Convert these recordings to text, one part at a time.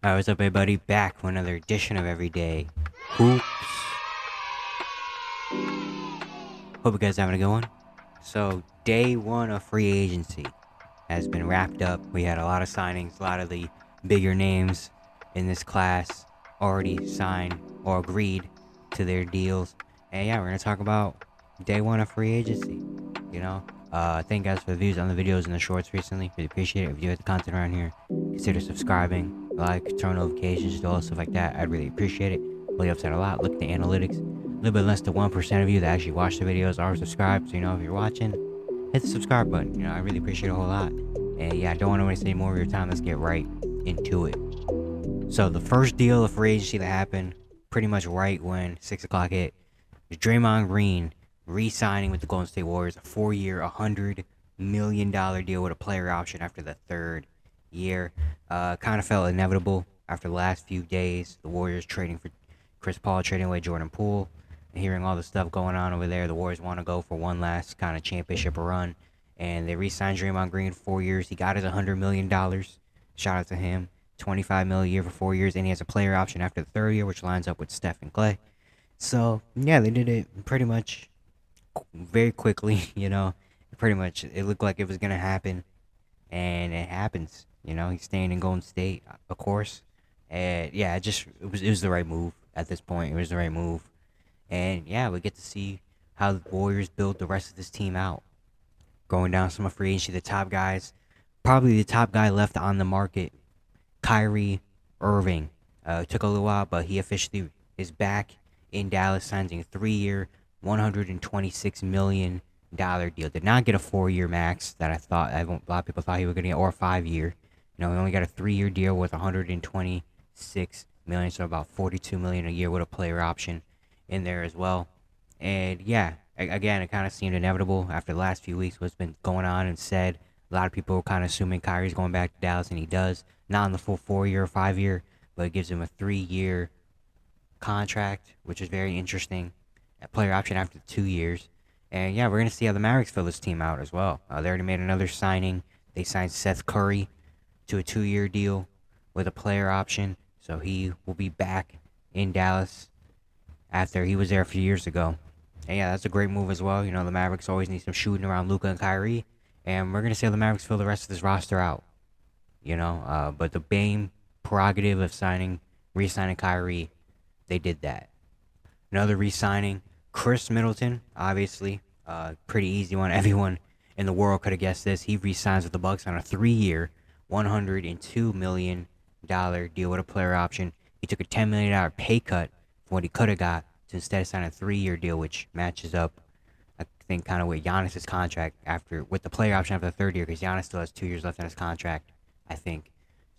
Alright, what's up everybody? Back with another edition of Everyday Hoops. Hope you guys are having a good one. So, day one of free agency has been wrapped up. We had a lot of signings, a lot of the bigger names in this class already signed or agreed to their deals. And yeah, we're going to talk about day one of free agency. Thank you guys for the views on the videos and the shorts recently. Really appreciate it. If you like the content around here, consider subscribing, like, turn notifications, do all stuff like that. I'd really appreciate it. Really helps out a lot. Look at the analytics. A little bit less than 1% of you that actually watch the videos are subscribed. So, if you're watching, hit the subscribe button. I really appreciate it a whole lot. And yeah, I don't want to waste any more of your time. Let's get right into it. So the first deal of free agency that happened pretty much right when 6 o'clock hit was Draymond Green re-signing with the Golden State Warriors, a 4-year, $100 million deal with a player option after the third year. Kind of felt inevitable after the last few days. The Warriors trading for Chris Paul, trading away Jordan Poole, and hearing all the stuff going on over there. The Warriors want to go for one last kind of championship run, and they re-signed Draymond Green 4 years. He got his $100 million. Shout out to him. 25 mil a year for 4 years, and he has a player option after the third year, which lines up with Steph and Clay. So yeah, they did it pretty much very quickly. Pretty much it looked like it was gonna happen, and it happens. He's staying in Golden State, of course, and yeah, it was the right move at this point. It was the right move, and yeah, we get to see how the Warriors build the rest of this team out. Going down some of free agency, the top guys, probably the top guy left on the market, Kyrie Irving. Took a little while, but he officially is back in Dallas, signing a 3-year, $126 million deal. Did not get a 4-year max that a lot of people thought he was going to get, or a 5-year. He only got a 3-year deal with $126 million, so about $42 million a year with a player option in there as well. And yeah, again, it kind of seemed inevitable after the last few weeks, what's been going on and said. A lot of people were kind of assuming Kyrie's going back to Dallas, and he does. Not in the full 4-year or 5-year, but it gives him a 3-year contract, which is very interesting. A player option after 2 years. And yeah, we're going to see how the Mavericks fill this team out as well. They already made another signing. They signed Seth Curry to a 2-year deal with a player option. So he will be back in Dallas after he was there a few years ago. And yeah, that's a great move as well. The Mavericks always need some shooting around Luka and Kyrie. And we're going to see how the Mavericks fill the rest of this roster out. But the main prerogative of re-signing Kyrie, they did that. Another re-signing, Chris Middleton, obviously, pretty easy one. Everyone in the world could have guessed this. He re-signs with the Bucks on a 3-year, $102 million deal with a player option. He took a $10 million pay cut from what he could have got to instead of signing a 3-year deal, which matches up, I think, kind of with Giannis's contract with the player option after the third year, because Giannis still has 2 years left on his contract, I think.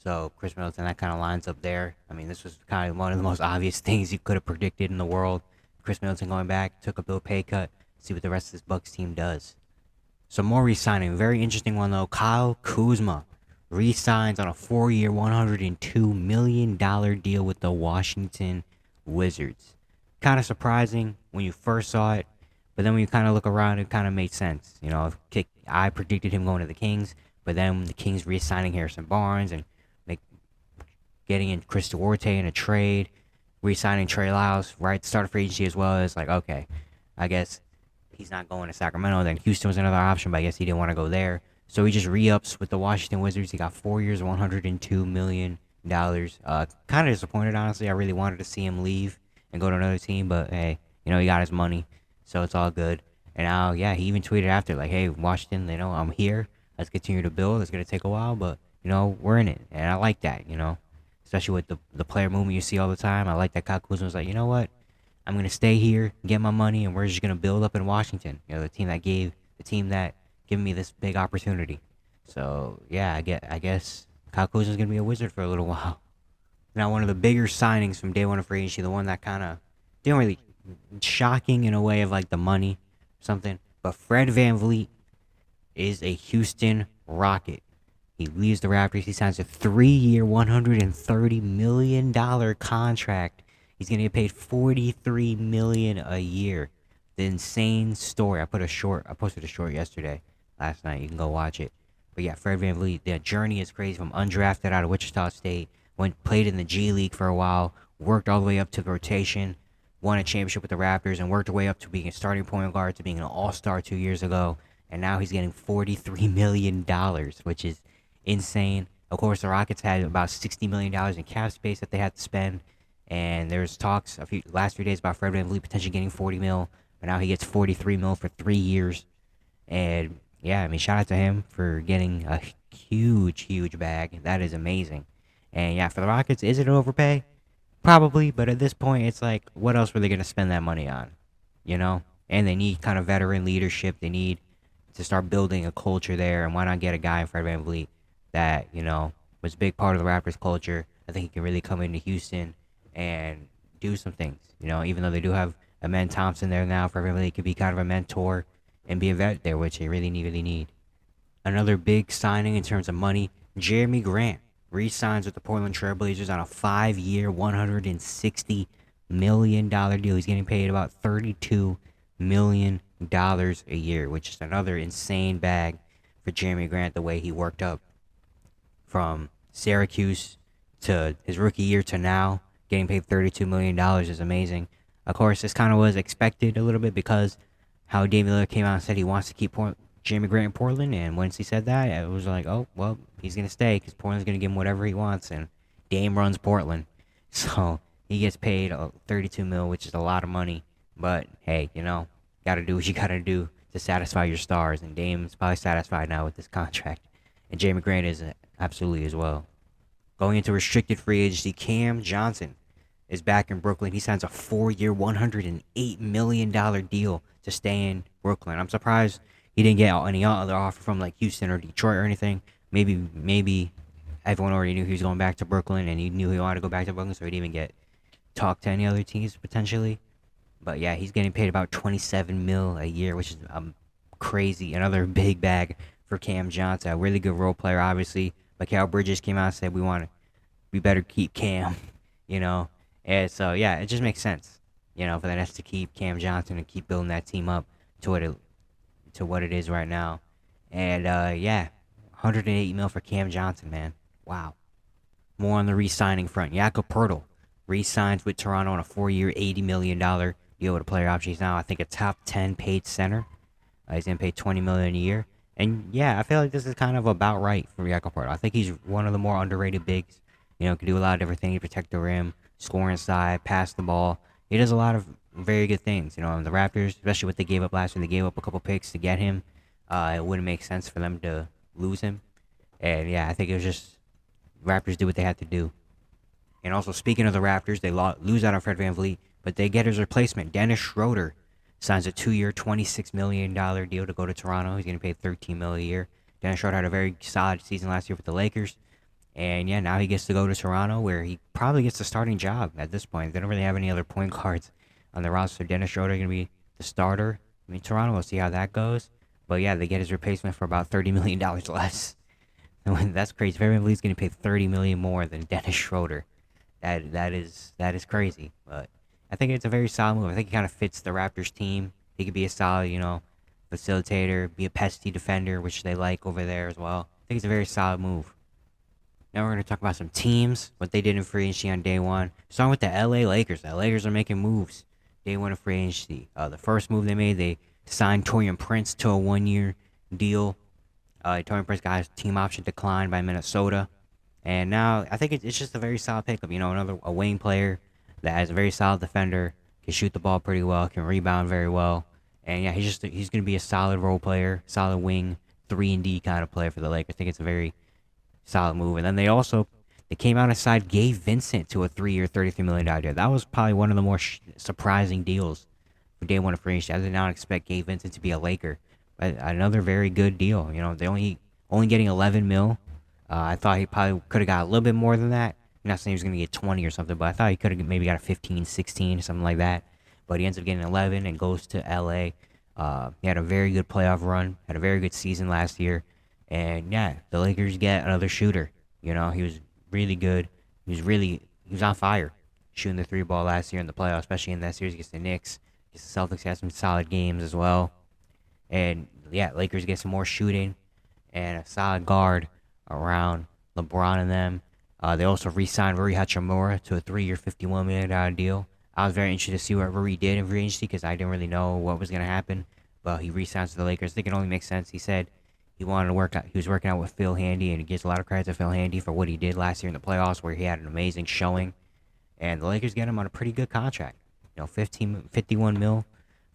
So Chris Middleton, that kind of lines up there. I mean, this was kind of one of the most obvious things you could have predicted in the world. Chris Middleton going back, took a bill pay cut. See what the rest of this Bucks team does. Some more re-signing. Very interesting one though. Kyle Kuzma re-signs on a 4-year, $102 million deal with the Washington Wizards. Kind of surprising when you first saw it, but then when you kind of look around, it kind of made sense. I predicted him going to the Kings, but then the Kings re-signing Harrison Barnes and getting in Chris Duarte in a trade, re-signing Trey Lyles right at the start of free agency as well. It's like, okay, I guess he's not going to Sacramento. Then Houston was another option, but I guess he didn't want to go there. So he just re-ups with the Washington Wizards. He got 4 years, $102 million. Kind of disappointed, honestly. I really wanted to see him leave and go to another team, but hey, he got his money, so it's all good. And now, yeah, he even tweeted after, like, hey, Washington, I'm here. Let's continue to build. It's going to take a while, but, we're in it. And I like that, especially with the player movement you see all the time. I like that Kyle Kuzma was like, you know what? I'm going to stay here, get my money, and we're just going to build up in Washington. The team that gave me this big opportunity. So, yeah, I guess Kyle Kuzma's going to be a Wizard for a little while. Now, one of the bigger signings from day one of free agency, the one that kind of didn't really shocking in a way of like the money or something, but Fred VanVleet is a Houston Rocket. He leaves the Raptors. He signs a 3-year, $130 million contract. He's going to get paid $43 million a year. The insane story. I posted a short last night. You can go watch it. But yeah, Fred VanVleet, their journey is crazy. From undrafted out of Wichita State, played in the G League for a while, worked all the way up to the rotation, won a championship with the Raptors, and worked her way up to being a starting point guard to being an All-Star 2 years ago. And now he's getting $43 million, which is insane. Of course, the Rockets had about $60 million in cap space that they had to spend, and there's talks last few days about Fred VanVleet potentially getting 40 mil, but now he gets 43 mil for 3 years. And yeah, I mean, shout out to him for getting a huge bag. That is amazing. And yeah, for the Rockets, is it an overpay? Probably, but at this point, it's like, what else were they going to spend that money on? You know? And they need kind of veteran leadership. They need to start building a culture there. And why not get a guy in Fred VanVleet that, was a big part of the Raptors culture? I think he can really come into Houston and do some things. Even though they do have Amen Thompson there now, Fred VanVleet could be kind of a mentor and be a vet there, which they really need. Another big signing in terms of money, Jeremy Grant re-signs with the Portland Trailblazers on a 5-year, $160 million deal. He's getting paid about $32 million a year, which is another insane bag for Jeremy Grant, the way he worked up from Syracuse to his rookie year to now. Getting paid $32 million is amazing. Of course, this kind of was expected a little bit because how Damian Lillard came out and said he wants to keep Jeremy Grant in Portland, and once he said that, it was like, oh, well, he's going to stay because Portland's going to give him whatever he wants, and Dame runs Portland. So he gets paid $32 million, which is a lot of money, but hey, got to do what you got to do to satisfy your stars, and Dame's probably satisfied now with this contract, and Jeremy Grant is absolutely as well. Going into restricted free agency, Cam Johnson is back in Brooklyn. He signs a 4-year, $108 million deal to stay in Brooklyn. I'm surprised he didn't get any other offer from like Houston or Detroit or anything. Maybe everyone already knew he was going back to Brooklyn, and he knew he wanted to go back to Brooklyn, so he didn't even get talked to any other teams potentially. But yeah, he's getting paid about $27 million a year, which is crazy. Another big bag for Cam Johnson, a really good role player, obviously. Mikal Bridges came out and said we better keep Cam, And so yeah, it just makes sense, for the Nets to keep Cam Johnson and keep building that team up to what it is right now. And yeah, $108 million for Cam Johnson, man. Wow. More on the re-signing front. Jakob Poeltl re-signs with Toronto on a 4-year, $80 million deal with a player option. He's now, I think, a top 10 paid center. He's gonna pay $20 million a year. And yeah, I feel like this is kind of about right for Jakob Poeltl. I think he's one of the more underrated bigs. Can do a lot of different things, protect the rim, score inside, pass the ball. He does a lot of very good things. And the Raptors, especially what they gave up last year, they gave up a couple picks to get him. It wouldn't make sense for them to lose him. And yeah, I think it was just Raptors did what they had to do. And also, speaking of the Raptors, they lose out on Fred VanVleet, but they get his replacement. Dennis Schroeder signs a 2-year, $26 million deal to go to Toronto. He's getting paid $13 million a year. Dennis Schroeder had a very solid season last year with the Lakers. And yeah, now he gets to go to Toronto, where he probably gets the starting job at this point. They don't really have any other point guards on the roster. Dennis Schroeder going to be the starter. I mean, Toronto, we'll see how that goes. But yeah, they get his replacement for about $30 million less. That's crazy. Fred VanVleet's getting paid $30 million more than Dennis Schroeder. That is crazy. But I think it's a very solid move. I think he kind of fits the Raptors team. He could be a solid, facilitator, be a pesky defender, which they like over there as well. I think it's a very solid move. Now we're going to talk about some teams, what they did in free agency on day one. Starting with the LA Lakers. The Lakers are making moves. Day one of free agency. The first move they made, they signed Taurean Prince to a 1-year deal. Taurean Prince got his team option declined by Minnesota. And now I think it's just a very solid pickup. A wing player that is a very solid defender, can shoot the ball pretty well, can rebound very well. And yeah, he's going to be a solid role player, solid wing, 3-and-D kind of player for the Lakers. I think it's a very solid move. And then they came out and signed Gabe Vincent to a 3-year, $33 million deal. That was probably one of the more surprising deals for day one of free agency. I did not expect Gabe Vincent to be a Laker, but another very good deal. They only getting $11 million. I thought he probably could have got a little bit more than that. I'm not saying he was going to get 20 or something, but I thought he could have maybe got a 15, 16, something like that. But he ends up getting 11 and goes to LA. He had a very good playoff run, had a very good season last year. And yeah, the Lakers get another shooter. He was really good. He was on fire shooting the 3-ball last year in the playoffs, especially in that series against the Knicks. Against the Celtics, had some solid games as well. And yeah, Lakers get some more shooting and a solid guard around LeBron and them. They also re-signed Rui Hachimura to a 3-year, $51 million deal. I was very interested to see what Rui did in free agency because I didn't really know what was going to happen. But he re-signed to the Lakers. I think it only makes sense. He said he wanted to work out. He was working out with Phil Handy, and he gives a lot of credit to Phil Handy for what he did last year in the playoffs, where he had an amazing showing. And the Lakers get him on a pretty good contract. 51 mil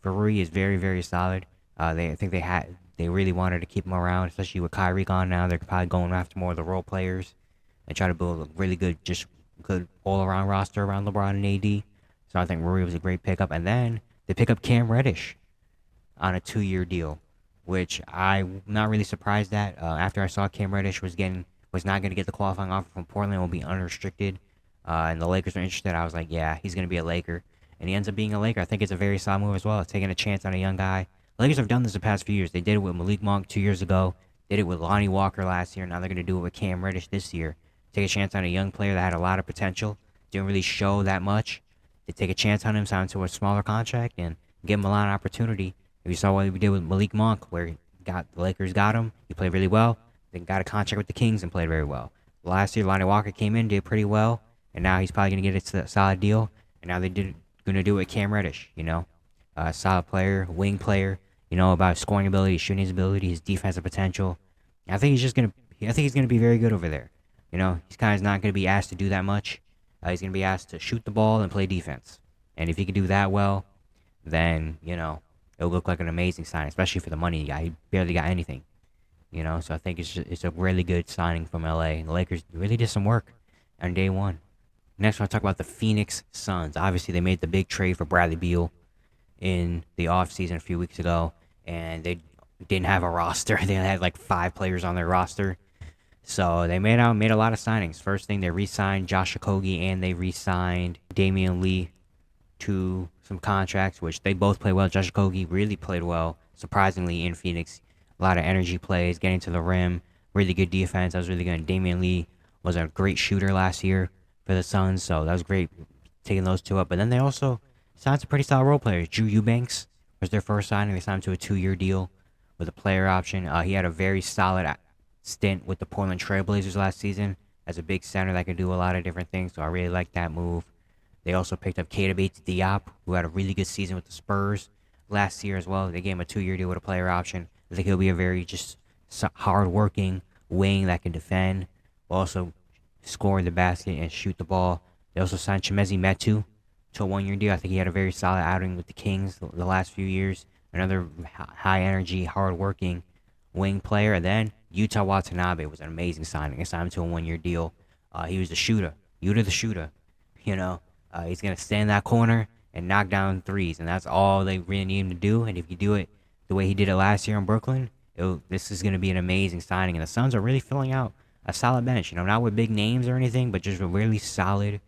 for Rui is very, very solid. I think they really wanted to keep him around, especially with Kyrie gone now. They're probably going after more of the role players and try to build a really good all-around roster around LeBron and AD. So I think Rui was a great pickup. And then they pick up Cam Reddish on a 2-year deal, which I'm not really surprised at. After I saw Cam Reddish was not going to get the qualifying offer from Portland, will be unrestricted, and the Lakers are interested, I was like, yeah, he's going to be a Laker. And he ends up being a Laker. I think it's a very solid move as well, taking a chance on a young guy. The Lakers have done this the past few years. They did it with Malik Monk 2 years ago. Did it with Lonnie Walker last year. Now they're going to do it with Cam Reddish this year. Take a chance on a young player that had a lot of potential. Didn't really show that much. They take a chance on him, sign him to a smaller contract, and give him a lot of opportunity. If you saw what we did with Malik Monk, where the Lakers got him, he played really well. Then got a contract with the Kings and played very well. Last year, Lonnie Walker came in, did pretty well, and now he's probably going to get a solid deal. And now they're going to do it with Cam Reddish, solid player, wing player, about scoring ability, shooting his ability, his defensive potential. I think he's going to be very good over there. He's kind of not going to be asked to do that much. He's going to be asked to shoot the ball and play defense. And if he can do that well, then, it'll look like an amazing sign, especially for the money he got. He barely got anything, So I think it's a really good signing from LA. And the Lakers really did some work on day one. Next, I want to talk about the Phoenix Suns. Obviously, they made the big trade for Bradley Beal in the offseason a few weeks ago, and they didn't have a roster. They had like 5 players on their roster. So they made a lot of signings. First thing, they re-signed Josh Okogie, and they re-signed Damian Lee to some contracts, which they both play well. Josh Okogie really played well, surprisingly, in Phoenix. A lot of energy plays, getting to the rim, really good defense. That was really good. Damian Lee was a great shooter last year for the Suns, so that was great taking those two up. But then they also signed some pretty solid role players. Drew Eubanks was their first signing. They signed him to a 2-year deal with a player option. He had a very solid stint with the Portland Trailblazers last season as a big center that could do a lot of different things, so I really like that move. They also picked up Keita Bates-Diop, who had a really good season with the Spurs last year as well. They gave him a 2-year deal with a player option. I think he'll be a very just hard-working wing that can defend, while also score in the basket and shoot the ball. They also signed Chimezie Metu to a 1-year deal. I think he had a very solid outing with the Kings the last few years. Another high-energy, hard-working wing player. And then Yuta Watanabe was an amazing signing. They signed him to a 1-year deal. He was the shooter. Yuta the shooter. He's going to stand in that corner and knock down threes, and that's all they really need him to do. And if you do it the way he did it last year in Brooklyn, this is going to be an amazing signing. And the Suns are really filling out a solid bench, not with big names or anything, but just with really solid,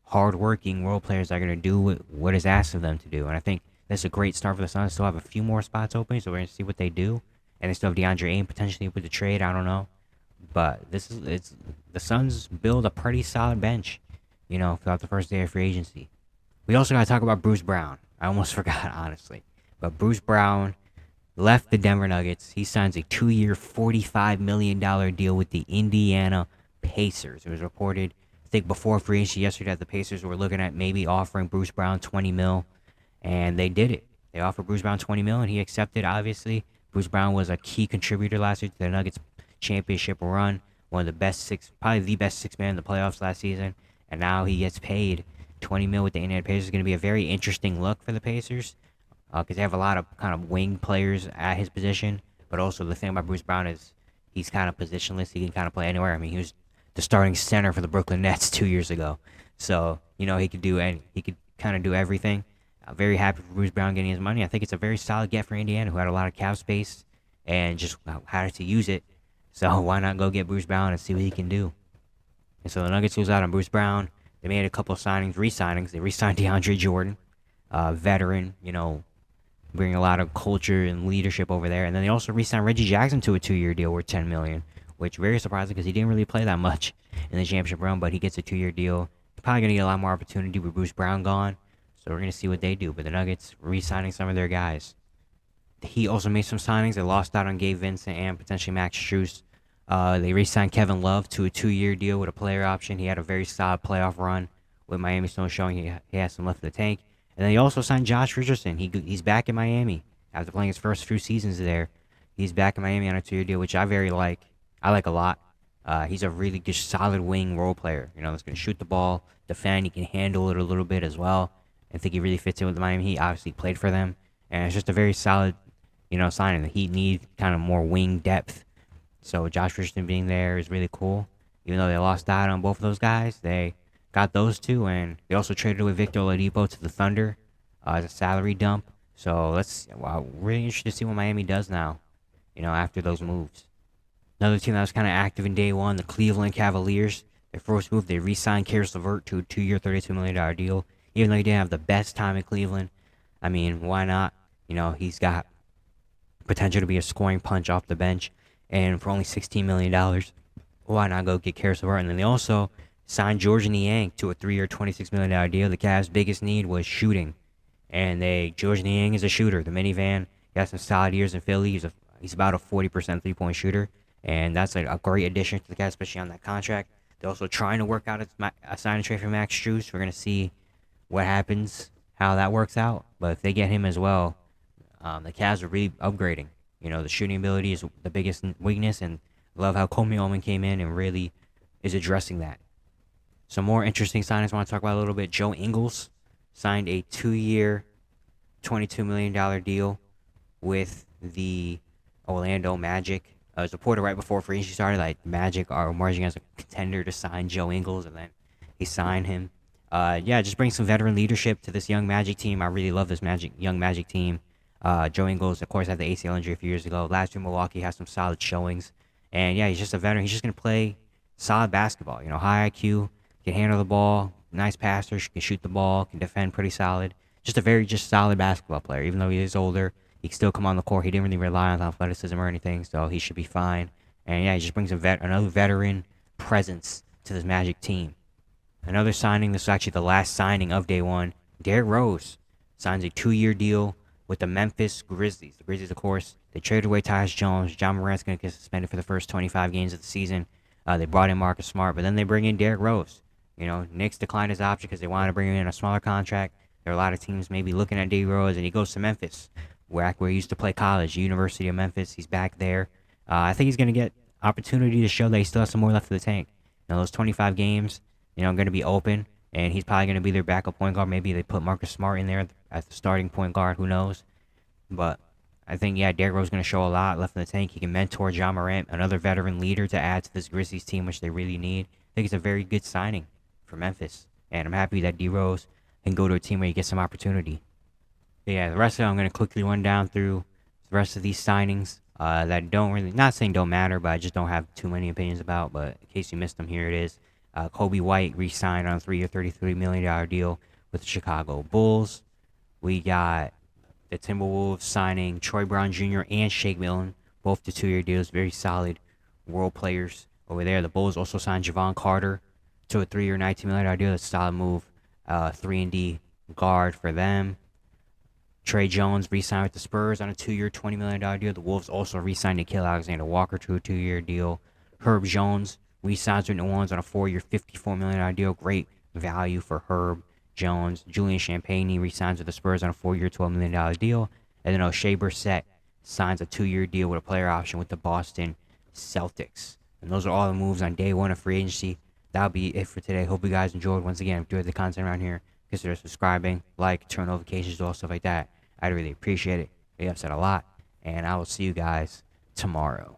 hard-working role players that are going to do what is asked of them to do. And I think that's a great start for the Suns. Still have a few more spots open, so we're going to see what they do. And they still have DeAndre Ayton potentially with the trade. I don't know. But the Suns build a pretty solid bench, throughout the first day of free agency. We also got to talk about Bruce Brown. I almost forgot, honestly. But Bruce Brown left the Denver Nuggets. He signs a 2-year, $45 million deal with the Indiana Pacers. It was reported, I think, before free agency yesterday that the Pacers were looking at maybe offering Bruce Brown $20 million, and they did it. They offered Bruce Brown $20 million, and he accepted, obviously. Bruce Brown was a key contributor last year to the Nuggets championship run. One of the best probably the best 6 man in the playoffs last season. And now he gets paid $20 million with the Indiana Pacers. It's going to be a very interesting look for the Pacers because they have a lot of kind of wing players at his position. But also the thing about Bruce Brown is he's kind of positionless. He can kind of play anywhere. I mean, he was the starting center for the Brooklyn Nets 2 years ago. So, he could kind of do everything. I'm very happy for Bruce Brown getting his money. I think it's a very solid get for Indiana, who had a lot of cap space and just had to use it. So why not go get Bruce Brown and see what he can do? And so the Nuggets lose out on Bruce Brown. They made a couple of re-signings. They re-signed DeAndre Jordan, veteran, bringing a lot of culture and leadership over there. And then they also re-signed Reggie Jackson to a 2-year deal worth $10 million, which very surprising because he didn't really play that much in the championship run, but he gets a 2-year deal. He's probably going to get a lot more opportunity with Bruce Brown gone. So we're going to see what they do. But the Nuggets re-signing some of their guys. He also made some signings. They lost out on Gabe Vincent and potentially Max Strus. They re-signed Kevin Love to a 2-year deal with a player option. He had a very solid playoff run with Miami, still showing he has some left in the tank. And then he also signed Josh Richardson. He's back in Miami after playing his first few seasons there. He's back in Miami on a 2-year deal, which I very like. I like a lot. He's a really good, solid wing role player. That's going to shoot the ball, defend. He can handle it a little bit as well. I think he really fits in with Miami. He obviously played for them, and it's just a very solid, signing. The Heat need kind of more wing depth, so Josh Richardson being there is really cool. Even though they lost out on both of those guys, they got those two, and they also traded away Victor Oladipo to the Thunder as a salary dump. So really interested to see what Miami does now, after those moves. Another team that was kind of active in day one, the Cleveland Cavaliers. Their first move, they re-signed Caris LeVert to a 2-year, $32 million deal. Even though he didn't have the best time in Cleveland, I mean, why not? He's got potential to be a scoring punch off the bench. And for only $16 million, why not go get Caris LeVert? And then they also signed Georges Niang to a 3-year, $26 million deal. The Cavs' biggest need was shooting. And Georges Niang is a shooter. The minivan, he has some solid years in Philly. He's about a 40% three-point shooter. And that's a great addition to the Cavs, especially on that contract. They're also trying to work out a sign and trade for Max Strus. We're going to see what happens, how that works out. But if they get him as well, the Cavs are really upgrading. The shooting ability is the biggest weakness, and I love how Kobe Allman came in and really is addressing that. Some more interesting signings I want to talk about a little bit. Joe Ingles signed a 2-year, $22 million deal with the Orlando Magic. It was reported right before free agency started, like Magic are emerging as a contender to sign Joe Ingles, and then he signed him. Just bring some veteran leadership to this young Magic team. I really love this young Magic team. Joe Ingles, of course, had the ACL injury a few years ago. Last year, Milwaukee has some solid showings. And he's just a veteran. He's just going to play solid basketball. High IQ, can handle the ball, nice passer, can shoot the ball, can defend pretty solid. Just a very solid basketball player. Even though he is older, he can still come on the court. He didn't really rely on athleticism or anything, so he should be fine. And he just brings another veteran presence to this Magic team. Another signing, this is actually the last signing of day one. Derrick Rose signs a 2-year deal with the Memphis Grizzlies. The Grizzlies, of course, they traded away Tyus Jones. John Morant's going to get suspended for the first 25 games of the season. They brought in Marcus Smart, but then they bring in Derrick Rose. Knicks declined his option because they wanted to bring him in a smaller contract. There are a lot of teams maybe looking at Derrick Rose, and he goes to Memphis, where he used to play college, University of Memphis. He's back there. I think he's going to get opportunity to show that he still has some more left in the tank. Those 25 games, going to be open, and he's probably going to be their backup point guard. Maybe they put Marcus Smart in there as the starting point guard. Who knows? But I think, Derrick Rose is going to show a lot left in the tank. He can mentor John Morant, another veteran leader to add to this Grizzlies team, which they really need. I think it's a very good signing for Memphis, and I'm happy that D Rose can go to a team where he gets some opportunity. But the rest of it, I'm going to quickly run down through the rest of these signings that don't really, not saying don't matter, but I just don't have too many opinions about. But in case you missed them, here it is. Kobe White re-signed on a 3-year, $33 million deal with the Chicago Bulls. We got the Timberwolves signing Troy Brown Jr. and Shake Milton, both to 2-year deals. Very solid role players over there. The Bulls also signed Javon Carter to a 3-year, $19 million deal. That's a solid move. 3-and-D guard for them. Trey Jones re-signed with the Spurs on a 2-year, $20 million deal. The Wolves also re-signed Nickeil Alexander-Walker to a 2-year deal. Herb Jones re-signs with New Orleans on a 4-year, $54 million deal. Great value for Herb Jones. Julian Champagnie re-signs with the Spurs on a 4-year, $12 million deal. And then O'Shea Brissett signs a 2-year deal with a player option with the Boston Celtics. And those are all the moves on day one of free agency. That'll be it for today. Hope you guys enjoyed. Once again, if you enjoyed the content around here, consider subscribing, turn notifications, all stuff like that. I'd really appreciate it. You have said a lot. And I will see you guys tomorrow.